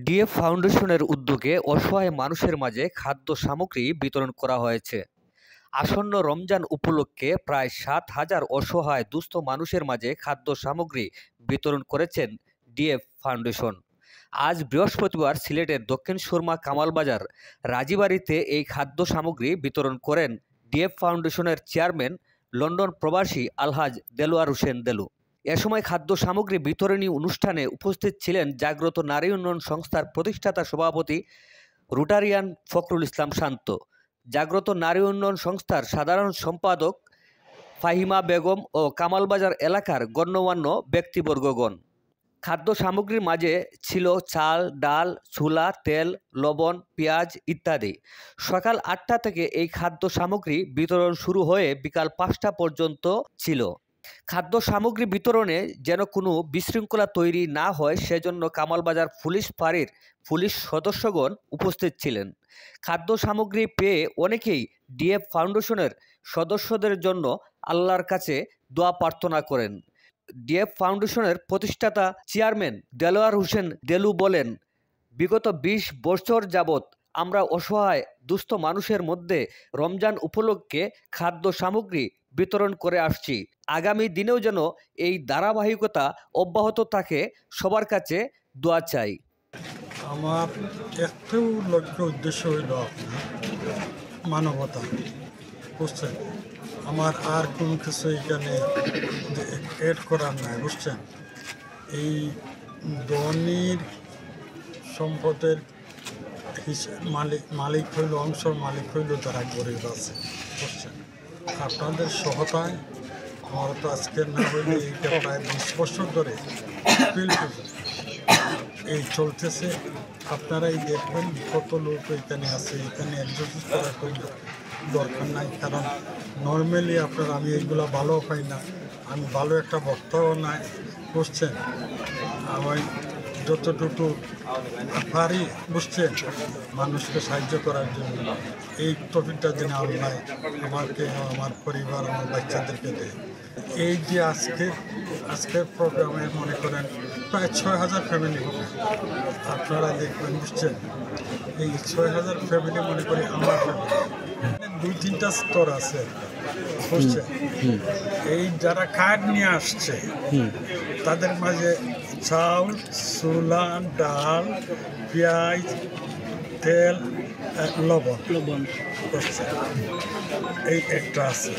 DF ফাউন্ডেশনের উদ্যোগে অসহায় মানুষের মাঝে খাদ্য সামগ্রী বিতরণ করা হয়েছে। আসন্ন রমজান উপলক্ষে প্রায় ৭,০০০ অসহায় দুস্থ মানুষের মাঝে খাদ্য সামগ্রী বিতরণ করেছেন ডিএফ ফাউন্ডেশন। আজ বৃহস্পতিবার সিলেটের দক্ষিণ সুরমা কামালবাজার রাজীবাড়িতে এই খাদ্য সামগ্রী বিতরণ করেন ডিএফ ফাউন্ডেশনের চেয়ারম্যান লন্ডন প্রবাসী আলহাজ দেলোয়ার হোসেন দেলু। এ সময় খাদ্য সামগ্রী বিতরণী অনুষ্ঠানে উপস্থিত ছিলেন জাগ্রত নারী উন্নয়ন সংস্থার প্রতিষ্ঠাতা সভাপতি রোটারিয়ান ফখরুল ইসলাম শান্ত, জাগ্রত নারী উন্নয়ন সংস্থার সাধারণ সম্পাদক ফাহিমা বেগম ও কামালবাজার এলাকার গণ্যমান্য ব্যক্তিবর্গগণ। খাদ্য সামগ্রীর মাঝে ছিল চাল, ডাল, ছোলা, তেল, লবণ, পেঁয়াজ ইত্যাদি। সকাল ৮টা থেকে এই খাদ্য সামগ্রী বিতরণ শুরু হয়ে বিকাল ৫টা পর্যন্ত ছিল। খাদ্য সামগ্রী বিতরণে যেন কোনো বিশৃঙ্খলা তৈরি না হয় সেজন্য কামালবাজার পুলিশ ফাঁড়ির পুলিশ সদস্যগণ উপস্থিত ছিলেন। খাদ্য সামগ্রী পেয়ে অনেকেই ডিএফ ফাউন্ডেশনের সদস্যদের জন্য আল্লাহর কাছে দোয়া প্রার্থনা করেন। ডিএফ ফাউন্ডেশনের প্রতিষ্ঠাতা চেয়ারম্যান দেলোয়ার হোসেন দেলু বলেন, বিগত ২০ বছর যাবৎ আমরা অসহায় দুস্থ মানুষের মধ্যে রমজান উপলক্ষে খাদ্য সামগ্রী বিতরণ করে আসছি। আগামী দিনেও যেন এই ধারাবাহিকতা অব্যাহত থাকে, সবার কাছে দোয়া চাই। আমার একটাও লক্ষ্য উদ্দেশ্য হইল মানবতা, বুঝছেন? আমার আর কোনো কিছু এখানে এড করার নাই, বুঝছেন? এই ধনীর সম্পদের মালিক হইল, অংশের মালিক হইল যারা গরিব আছে, বুঝছেন? আপনাদের সহায়তায় আমার তো আজকে না হইলে এইটা প্রায় ২০ বছর ধরে এই চলতেছে। আপনারাই দেখবেন কত লোক এখানে আছে। এখানে এক্সারসাইজ করার কোনো দরকার নাই, কারণ নর্মালি আমি এইগুলো ভালো পাই না, আমি ভালো একটা বক্তাও নাই, বুঝছেন? আমি যতটুকু পারি, বুঝছেন, মানুষকে সাহায্য করার জন্য এই টপিকটা যেন আল্লাহ আমাকে, আমার পরিবার, আমার বাচ্চাদেরকে দেয়। এই যে আজকের প্রোগ্রামে মনে করেন প্রায় ৬,০০০ ফ্যামিলি হবে, আপনারা দেখবেন, বুঝছেন? এই ৬,০০০ ফ্যামিলি মনে করি আমার ফ্যামিলি ২-৩টা স্তর আছে, বুঝছেন? এই যারা কার্ড নিয়ে আসছে তাদের মাঝে চাউল, ছোলা, ডাল, পেঁয়াজ, তেল, লবণ, বুঝছেন? এই একটা আছে।